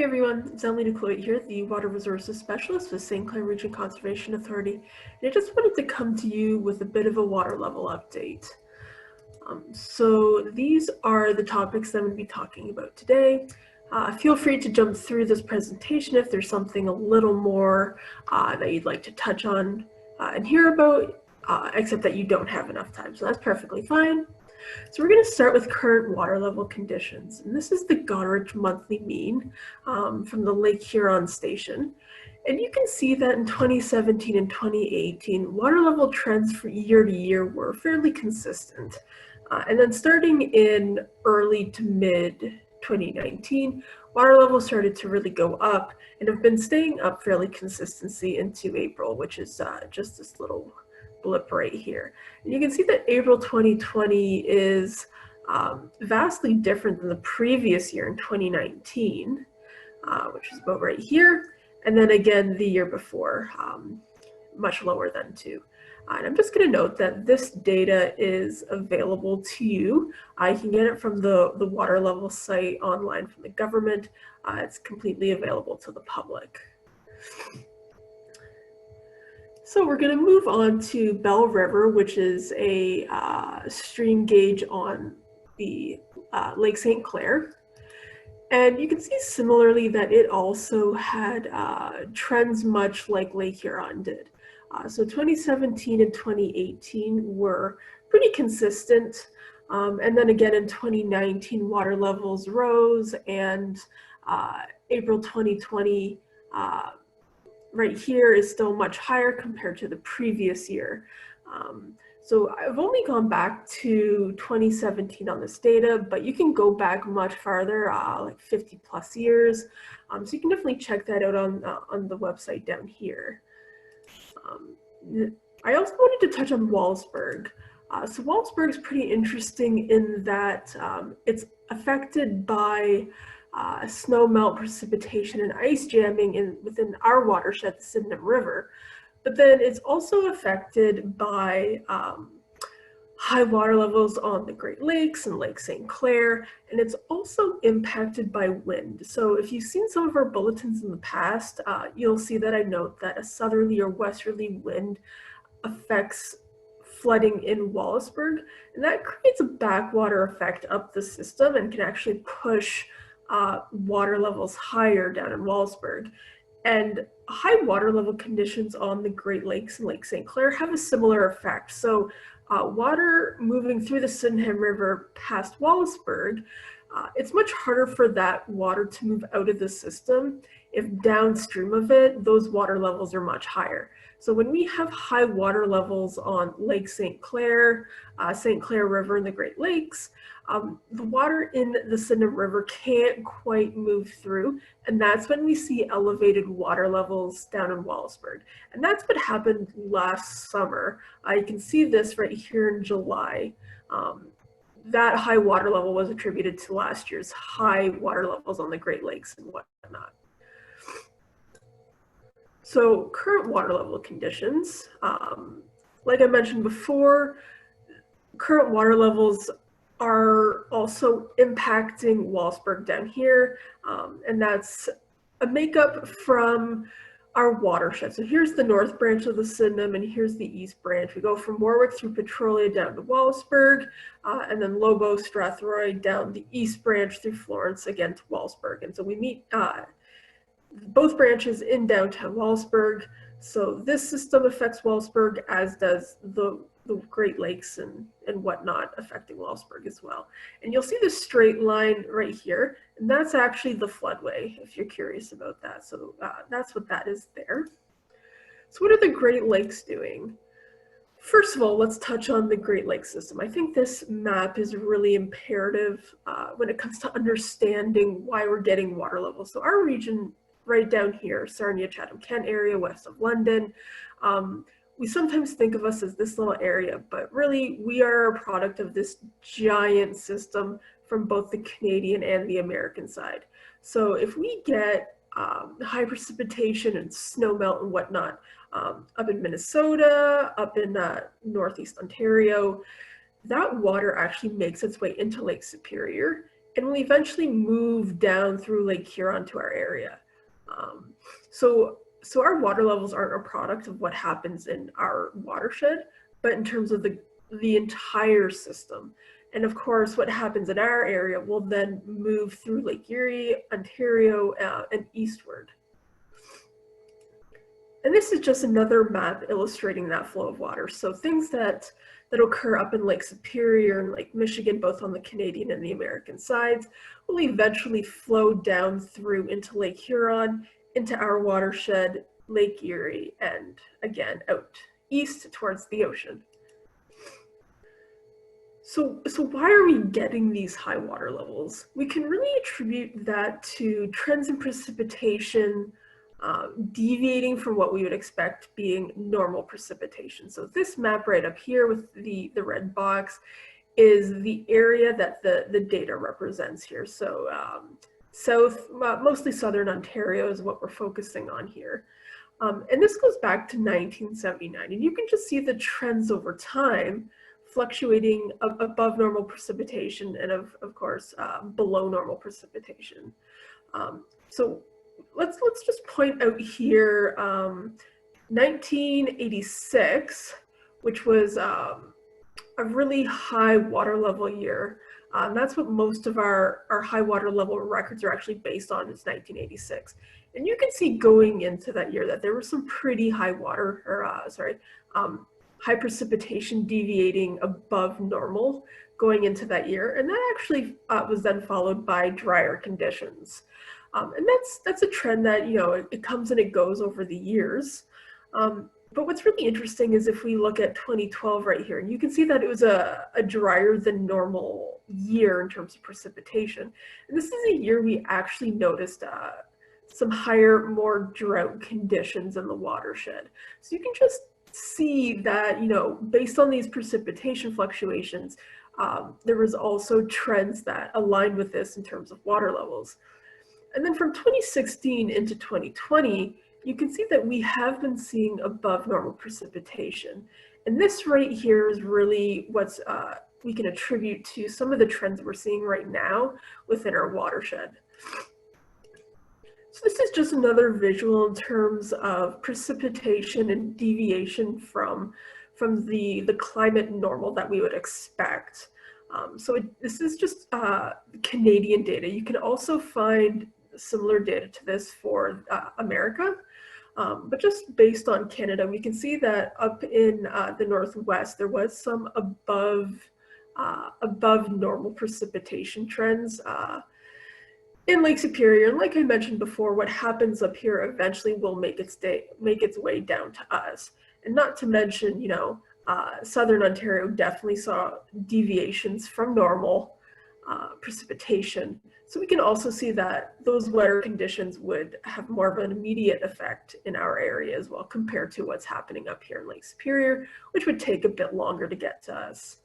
everyone, it's Cloet here, the Water Resources Specialist with St. Clair Region Conservation Authority, and I just wanted to come to you with a bit of a water level update. So these are the topics that I'm going to be talking about today. Feel free to jump through this presentation if there's something a little more that you'd like to touch on and hear about, except that you don't have enough time, so that's perfectly fine. So we're going to start with current water level conditions, and this is the Goderich monthly mean from the Lake Huron station. And you can see that in 2017 and 2018, water level trends for year to year were fairly consistent. And then starting in early to mid 2019, water levels started to really go up and have been staying up fairly consistently into April, which is just this little blip right here. And you can see that April 2020 is vastly different than the previous year in 2019, which is about right here. And then again, the year before, much lower than too. And I'm just going to note that this data is available to you. You can get it from the water level site online from the government. It's completely available to the public. So we're going to move on to Bell River, which is a stream gauge on the Lake St. Clair. And you can see similarly that it also had trends much like Lake Huron did. So 2017 and 2018 were pretty consistent. And then again in 2019, water levels rose, and April 2020 right here is still much higher compared to the previous year. So I've only gone back to 2017 on this data, but you can go back much farther, like 50 plus years. So you can definitely check that out on the website down here. I also wanted to touch on Wallsburg. So Wallsburg is pretty interesting in that it's affected by snow melt, precipitation, and ice jamming within our watershed, the Sydenham River. But then it's also affected by high water levels on the Great Lakes and Lake St. Clair, and it's also impacted by wind. So if you've seen some of our bulletins in the past, you'll see that I note that a southerly or westerly wind affects flooding in Wallsburg, and that creates a backwater effect up the system and can actually push water levels higher down in Wallsburg. And high water level conditions on the Great Lakes and Lake St. Clair have a similar effect. So water moving through the Sydenham River past Wallsburg, it's much harder for that water to move out of the system if downstream of it, those water levels are much higher. So when we have high water levels on Lake St. Clair, St. Clair River, and the Great Lakes, the water in the Sydenham River can't quite move through, and that's when we see elevated water levels down in Wallsburg. And that's what happened last summer. You can see this right here in July. That high water level was attributed to last year's high water levels on the Great Lakes and whatnot. So current water level conditions, like I mentioned before, current water levels are also impacting Wallsburg down here, and that's a makeup from our watershed. So here's the north branch of the Sydenham, and here's the east branch. We go from Warwick through Petrolia down to Wallsburg, and then Lobo, Strathroy down the east branch through Florence again to Wallsburg. And so we meet both branches in downtown Wallsburg. So this system affects Wallsburg, as does the Great Lakes and whatnot affecting Wallsburg as well. And you'll see this straight line right here, and that's actually the floodway, if you're curious about that. So that's what that is there. So what are the Great Lakes doing? First of all, let's touch on the Great Lakes system. I think this map is really imperative when it comes to understanding why we're getting water levels. So our region right down here, Sarnia, Chatham, Kent area, west of London, we sometimes think of us as this little area, but really we are a product of this giant system from both the Canadian and the American side. So if we get high precipitation and snow melt and whatnot up in Minnesota, up in Northeast Ontario, that water actually makes its way into Lake Superior and will eventually move down through Lake Huron to our area. So our water levels aren't a product of what happens in our watershed, but in terms of the entire system. And of course, what happens in our area will then move through Lake Erie, Ontario, and eastward. And this is just another map illustrating that flow of water. So things that occur up in Lake Superior and Lake Michigan, both on the Canadian and the American sides, will eventually flow down through into Lake Huron, into our watershed, Lake Erie, and again out east towards the ocean. So why are we getting these high water levels? We can really attribute that to trends in precipitation deviating from what we would expect being normal precipitation. So this map right up here with the red box is the area that the data represents here. So mostly southern Ontario is what we're focusing on here. And this goes back to 1979. And you can just see the trends over time fluctuating above normal precipitation and of course below normal precipitation. So let's just point out here 1986, which was a really high water level year. That's what most of our high water level records are actually based on, is 1986. And you can see going into that year that there was some pretty high water, or high precipitation deviating above normal going into that year. And that actually was then followed by drier conditions. And that's a trend that, you know, it comes and it goes over the years. But what's really interesting is if we look at 2012 right here, and you can see that it was a drier than normal year in terms of precipitation. And this is a year we actually noticed some higher, more drought conditions in the watershed. So you can just see that, you know, based on these precipitation fluctuations, there was also trends that aligned with this in terms of water levels. And then from 2016 into 2020, you can see that we have been seeing above normal precipitation. And this right here is really what's we can attribute to some of the trends we're seeing right now within our watershed. So this is just another visual in terms of precipitation and deviation from the climate normal that we would expect. This is just Canadian data. You can also find similar data to this for America, but just based on Canada, we can see that up in the Northwest, there was some above normal precipitation trends in Lake Superior. And like I mentioned before, what happens up here eventually will make its way down to us. And not to mention, you know, Southern Ontario definitely saw deviations from normal precipitation. So we can also see that those wetter conditions would have more of an immediate effect in our area as well, compared to what's happening up here in Lake Superior, which would take a bit longer to get to us.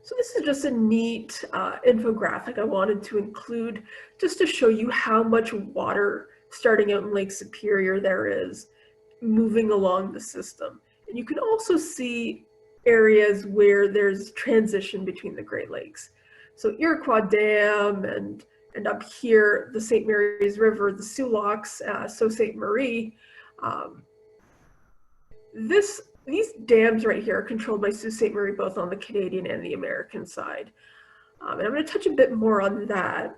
So this is just a neat infographic I wanted to include just to show you how much water starting out in Lake Superior there is moving along the system. And you can also see areas where there's transition between the Great Lakes. So McKeough Dam and up here, the St. Mary's River, the Sioux Locks, Sault Ste. Marie. These dams right here are controlled by Sault Ste. Marie, both on the Canadian and the American side. And I'm going to touch a bit more on that,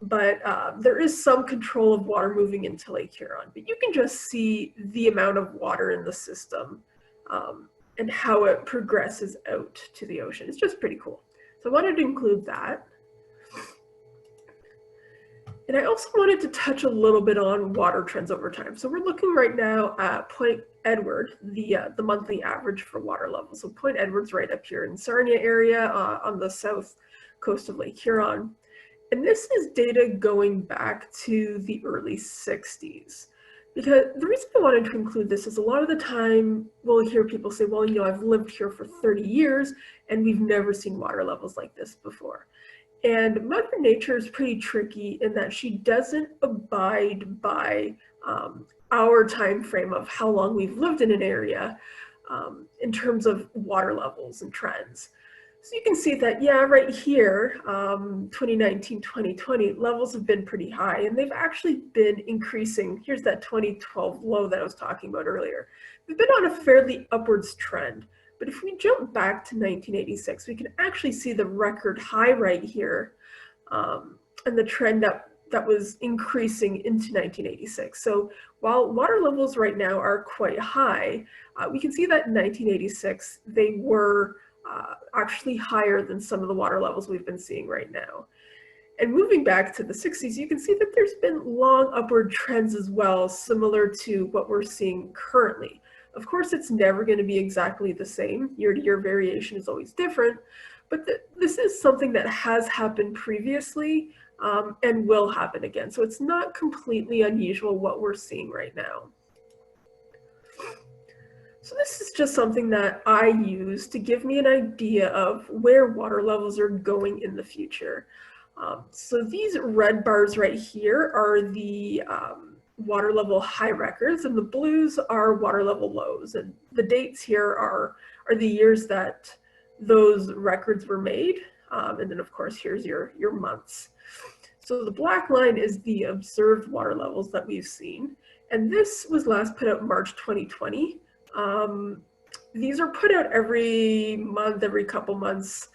but there is some control of water moving into Lake Huron. But you can just see the amount of water in the system and how it progresses out to the ocean. It's just pretty cool. So I wanted to include that. And I also wanted to touch a little bit on water trends over time. So we're looking right now at Point Edward, the monthly average for water levels. So Point Edward's right up here in Sarnia area on the south coast of Lake Huron. And this is data going back to the early 60s. Because the reason I wanted to include this is a lot of the time we'll hear people say, well, you know, I've lived here for 30 years and we've never seen water levels like this before. And Mother Nature is pretty tricky in that she doesn't abide by our time frame of how long we've lived in an area in terms of water levels and trends. So you can see that, yeah, right here, 2019, 2020, levels have been pretty high, and they've actually been increasing. Here's that 2012 low that I was talking about earlier. They've been on a fairly upwards trend. But if we jump back to 1986, we can actually see the record high right here, and the trend that was increasing into 1986. So while water levels right now are quite high, we can see that in 1986, they were actually higher than some of the water levels we've been seeing right now. And moving back to the 60s, you can see that there's been long upward trends as well, similar to what we're seeing currently. Of course, it's never going to be exactly the same. Year-to-year variation is always different, but this is something that has happened previously and will happen again. So it's not completely unusual what we're seeing right now. So this is just something that I use to give me an idea of where water levels are going in the future. So these red bars right here are the water level high records, and the blues are water level lows. And the dates here are the years that those records were made. And then of course, here's your months. So the black line is the observed water levels that we've seen. And this was last put out March 2020. These are put out every month, every couple months,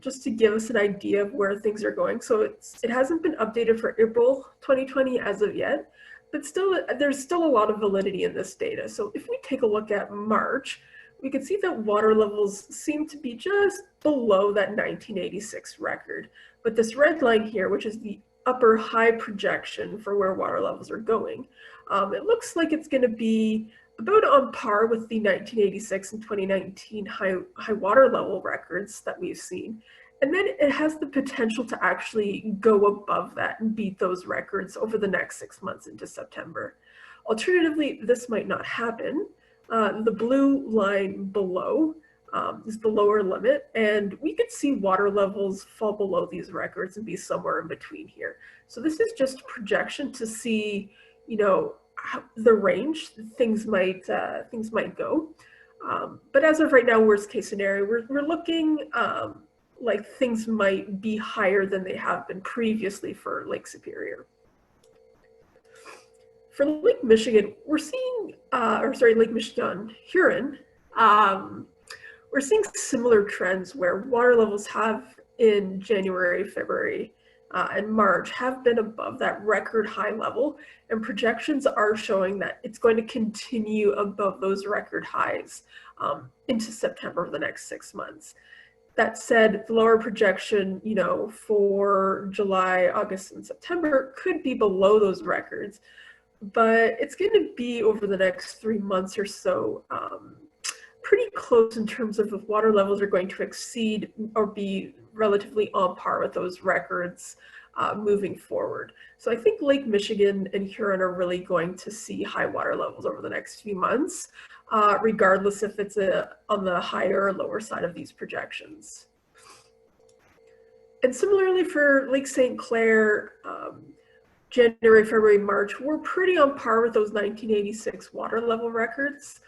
just to give us an idea of where things are going. So it hasn't been updated for April 2020 as of yet, but still, there's still a lot of validity in this data. So if we take a look at March, we can see that water levels seem to be just below that 1986 record. But this red line here, which is the upper high projection for where water levels are going, it looks like it's going to be about on par with the 1986 and 2019 high water level records that we've seen. And then it has the potential to actually go above that and beat those records over the next 6 months into September. Alternatively, this might not happen. The blue line below is the lower limit, and we could see water levels fall below these records and be somewhere in between here. So this is just a projection to see, you know, the range things might go, but as of right now, worst case scenario, we're looking like things might be higher than they have been previously for Lake Superior. For Lake Michigan, we're seeing, Lake Michigan Huron, we're seeing similar trends where water levels have in January, February, and March have been above that record high level, and projections are showing that it's going to continue above those record highs into September of the next 6 months. That said, the lower projection, you know, for July, August, and September could be below those records, but it's going to be over the next 3 months or so, pretty close in terms of if water levels are going to exceed or be relatively on par with those records moving forward. So I think Lake Michigan and Huron are really going to see high water levels over the next few months, regardless if it's on the higher or lower side of these projections. And similarly for Lake St. Clair, January, February, March, we're pretty on par with those 1986 water level records.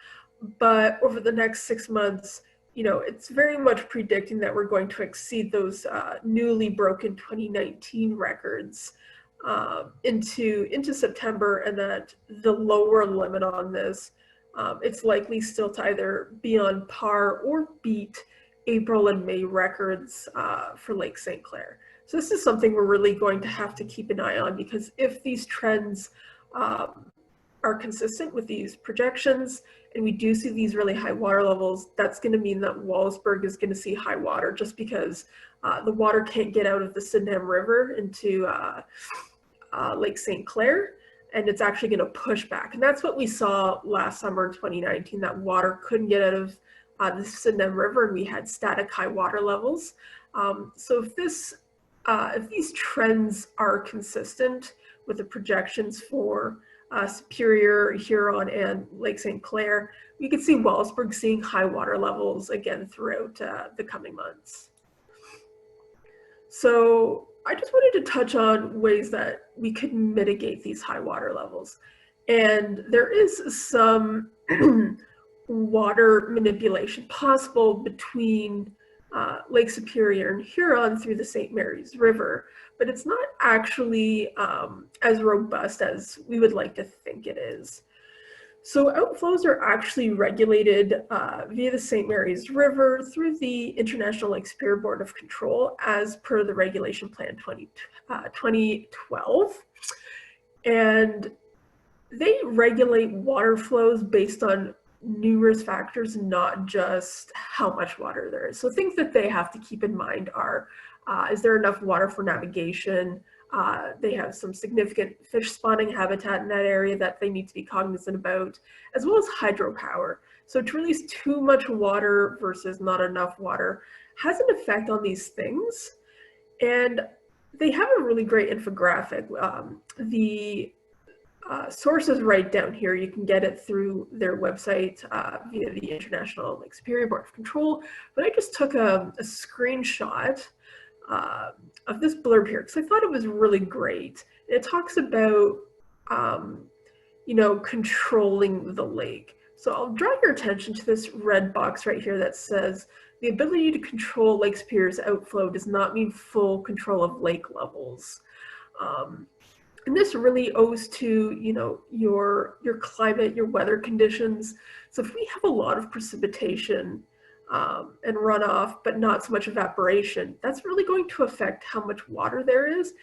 But over the next 6 months, you know, it's very much predicting that we're going to exceed those newly broken 2019 records into September, and that the lower limit on this, it's likely still to either be on par or beat April and May records for Lake St. Clair. So this is something we're really going to have to keep an eye on, because if these trends are consistent with these projections, and we do see these really high water levels, that's going to mean that Wallaceburg is going to see high water, just because the water can't get out of the Sydenham River into Lake St. Clair, and it's actually going to push back. And that's what we saw last summer in 2019, that water couldn't get out of the Sydenham River, and we had static high water levels. So if these trends are consistent with the projections for Superior, Huron, and Lake St. Clair, we could see Wallaceburg seeing high water levels again throughout the coming months. So I just wanted to touch on ways that we could mitigate these high water levels. And there is some water manipulation possible between Lake Superior and Huron through the St. Mary's River, but it's not actually as robust as we would like to think it is. So outflows are actually regulated via the St. Mary's River through the International Lake Superior Board of Control as per the Regulation Plan 2012. And they regulate water flows based on numerous factors, not just how much water there is. So things that they have to keep in mind are, is there enough water for navigation? They have some significant fish spawning habitat in that area that they need to be cognizant about, as well as hydropower. So to release too much water versus not enough water has an effect on these things. And they have a really great infographic. The source is right down here. You can get it through their website via the International Lake Superior Board of Control. But I just took a screenshot of this blurb here because I thought it was really great. It talks about, you know, controlling the lake. So I'll draw your attention to this red box right here that says the ability to control Lake Superior's outflow does not mean full control of lake levels. And this really owes to, you know, your climate, your weather conditions. So if we have a lot of precipitation and runoff, but not so much evaporation, that's really going to affect how much water there is.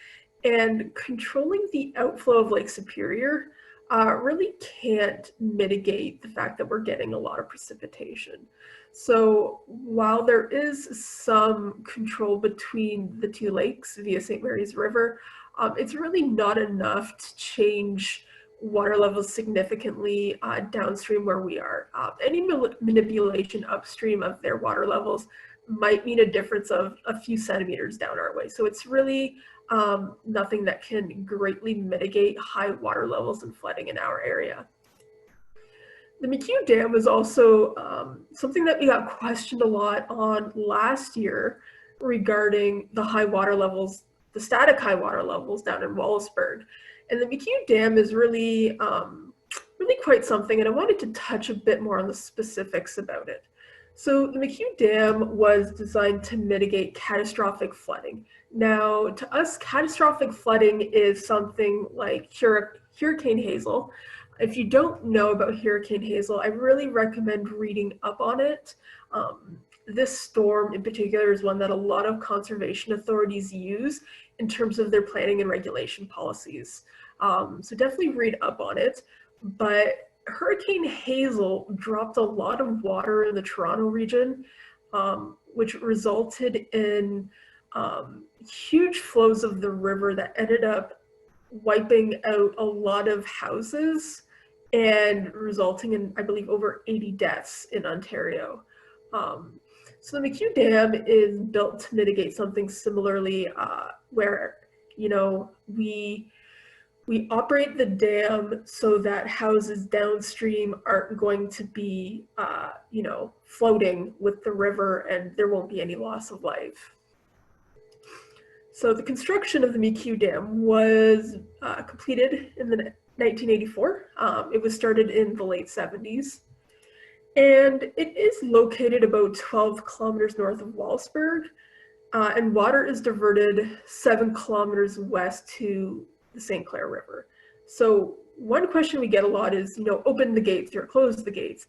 And controlling the outflow of Lake Superior really can't mitigate the fact that we're getting a lot of precipitation. So while there is some control between the two lakes via St. Mary's River, it's really not enough to change water levels significantly downstream where we are. Any manipulation upstream of their water levels might mean a difference of a few centimeters down our way. So it's really nothing that can greatly mitigate high water levels and flooding in our area. The McKeough Dam was also something that we got questioned a lot on last year regarding the high water levels, the static high water levels down in Wallaceburg. And the McKeough Dam is really, really quite something, and I wanted to touch a bit more on the specifics about it. So the McKeough Dam was designed to mitigate catastrophic flooding. Now, to us, catastrophic flooding is something like Hurricane Hazel. If you don't know about Hurricane Hazel, I really recommend reading up on it. This storm in particular is one that a lot of conservation authorities use in terms of their planning and regulation policies. So definitely read up on it. But Hurricane Hazel dropped a lot of water in the Toronto region, which resulted in huge flows of the river that ended up wiping out a lot of houses and resulting in, I believe, over 80 deaths in Ontario. So the McKeough Dam is built to mitigate something similarly where, you know, we operate the dam so that houses downstream aren't going to be, you know, floating with the river and there won't be any loss of life. So the construction of the McKeough Dam was completed in the 1984. It was started in the late 70s. And it is located about 12 kilometers north of Wallaceburg, and water is diverted 7 kilometers west to the St. Clair River. So one question we get a lot is, you know, open the gates or close the gates.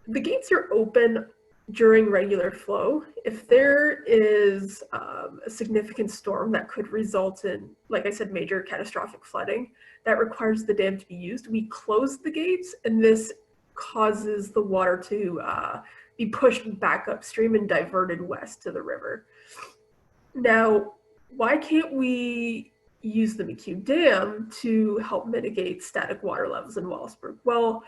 The gates are open during regular flow. If there is a significant storm that could result in, like I said, major catastrophic flooding that requires the dam to be used, we close the gates, and this causes the water to be pushed back upstream and diverted west to the river. Now, why can't we use the McKeough Dam to help mitigate static water levels in Wallaceburg? Well,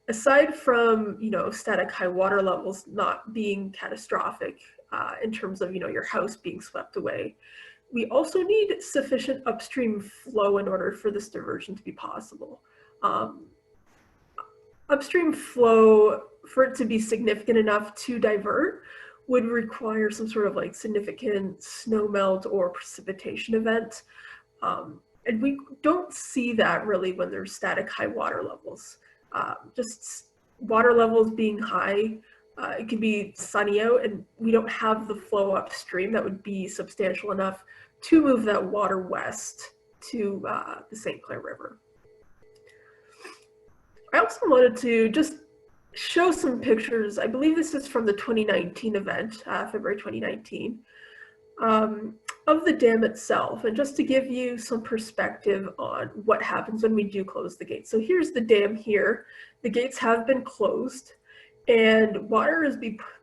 aside from, you know, static high water levels not being catastrophic in terms of, you know, your house being swept away, we also need sufficient upstream flow in order for this diversion to be possible. Upstream flow, for it to be significant enough to divert, would require some sort of like significant snowmelt or precipitation event. And we don't see that really when there's static high water levels. Just water levels being high it could be sunny out and we don't have the flow upstream that would be substantial enough to move that water west to the St. Clair River. I also wanted to just show some pictures. I believe this is from the 2019 event, February 2019, of the dam itself, and just to give you some perspective on what happens when we do close the gates. So here's the dam here. The gates have been closed and water is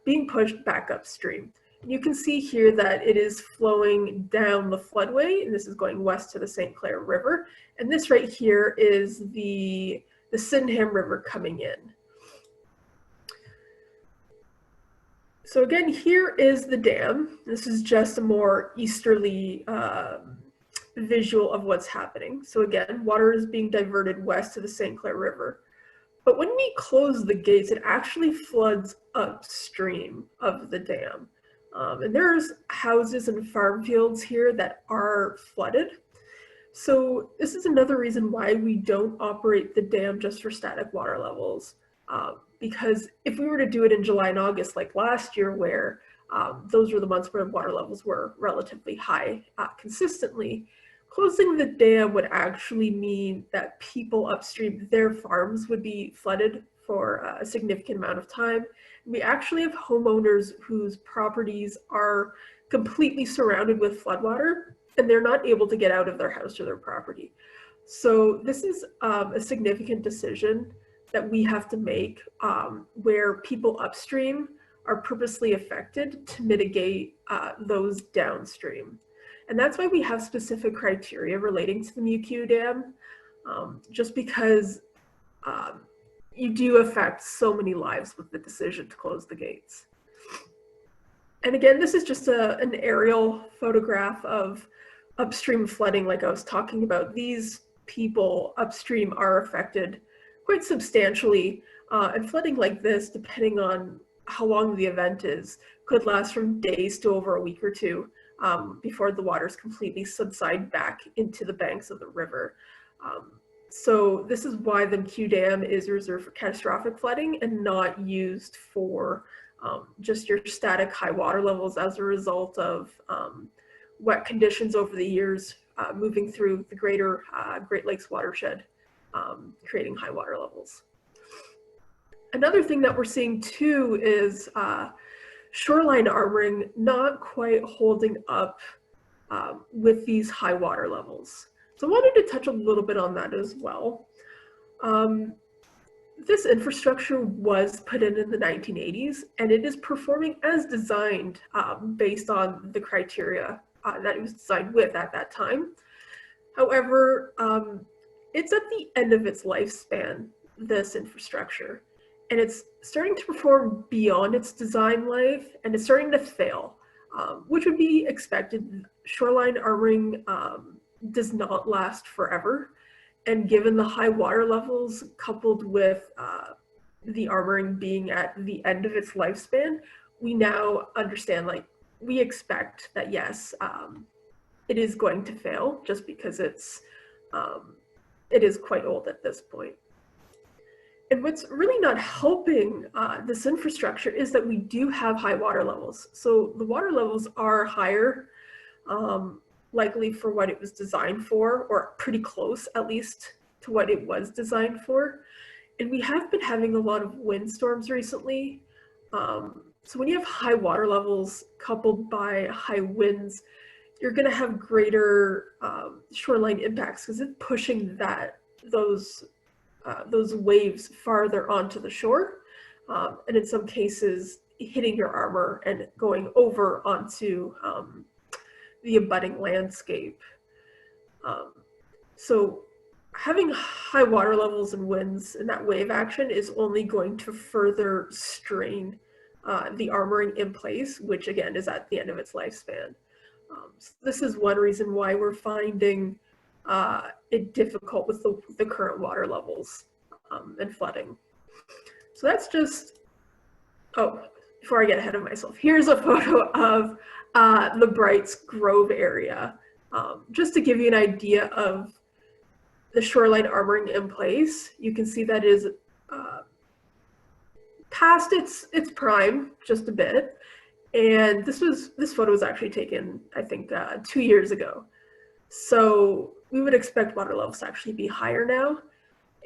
being pushed back upstream. You can see here that it is flowing down the floodway, and this is going west to the St. Clair River. And this right here is the Sydenham River coming in. So again, here is the dam. This is just a more easterly visual of what's happening. So again, water is being diverted west to the St. Clair River. But when we close the gates, it actually floods upstream of the dam. And there's houses and farm fields here that are flooded. So this is another reason why we don't operate the dam just for static water levels. Because if we were to do it in July and August like last year, where those were the months where water levels were relatively high consistently, closing the dam would actually mean that people upstream, their farms would be flooded for a significant amount of time. We actually have homeowners whose properties are completely surrounded with floodwater, and they're not able to get out of their house or their property. So this is a significant decision that we have to make, where people upstream are purposely affected to mitigate those downstream. And that's why we have specific criteria relating to the McKeough Dam, just because you do affect so many lives with the decision to close the gates. And again, this is just an aerial photograph of upstream flooding like I was talking about. These people upstream are affected quite substantially, and flooding like this, depending on how long the event is, could last from days to over a week or two before the waters completely subside back into the banks of the river. So this is why the McKeough Dam is reserved for catastrophic flooding and not used for just your static high water levels as a result of wet conditions over the years moving through the greater Great Lakes watershed, creating high water levels. Another thing that we're seeing too is shoreline armoring not quite holding up with these high water levels. So I wanted to touch a little bit on that as well. This infrastructure was put in the 1980s, and it is performing as designed based on the criteria that it was designed with at that time. However, it's at the end of its lifespan, this infrastructure, and it's starting to perform beyond its design life, and it's starting to fail, which would be expected. Shoreline armoring does not last forever, and given the high water levels coupled with the armoring being at the end of its lifespan, we now understand, like, we expect that yes, it is going to fail just because it is quite old at this point. And what's really not helping this infrastructure is that we do have high water levels. So the water levels are higher, likely for what it was designed for, or pretty close at least to what it was designed for. And we have been having a lot of windstorms recently. So when you have high water levels coupled by high winds, you're going to have greater shoreline impacts because it's pushing those waves farther onto the shore, and in some cases hitting your armor and going over onto the abutting landscape. So having high water levels and winds and that wave action is only going to further strain the armoring in place, which again is at the end of its lifespan. So this is one reason why we're finding it difficult with the current water levels and flooding. So that's just, oh, before I get ahead of myself, here's a photo of the Brights Grove area, just to give you an idea of the shoreline armoring in place. You can see that is past its prime just a bit. And this photo was actually taken, I think, 2 years ago. So we would expect water levels to actually be higher now.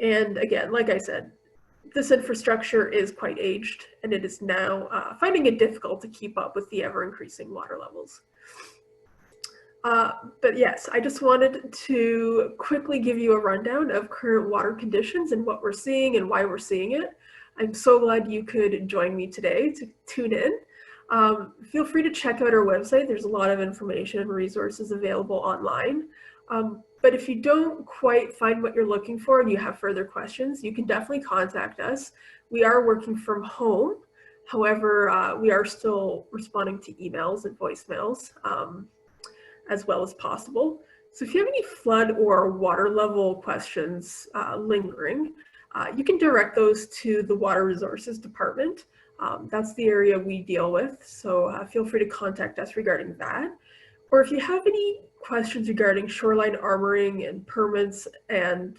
And again, like I said, this infrastructure is quite aged, and it is now finding it difficult to keep up with the ever-increasing water levels. But yes, I just wanted to quickly give you a rundown of current water conditions and what we're seeing and why we're seeing it. I'm so glad you could join me today to tune in. Feel free to check out our website. There's a lot of information and resources available online. But if you don't quite find what you're looking for and you have further questions, you can definitely contact us. We are working from home. However, we are still responding to emails and voicemails as well as possible. So if you have any flood or water level questions lingering, you can direct those to the Water Resources Department. That's the area we deal with, so feel free to contact us regarding that. Or if you have any questions regarding shoreline armoring and permits and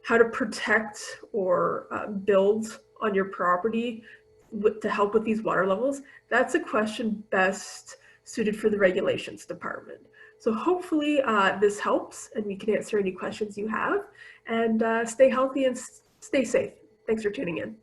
how to protect or build on your property to help with these water levels, that's a question best suited for the regulations department. So hopefully this helps and we can answer any questions you have, and stay healthy and stay safe. Thanks for tuning in.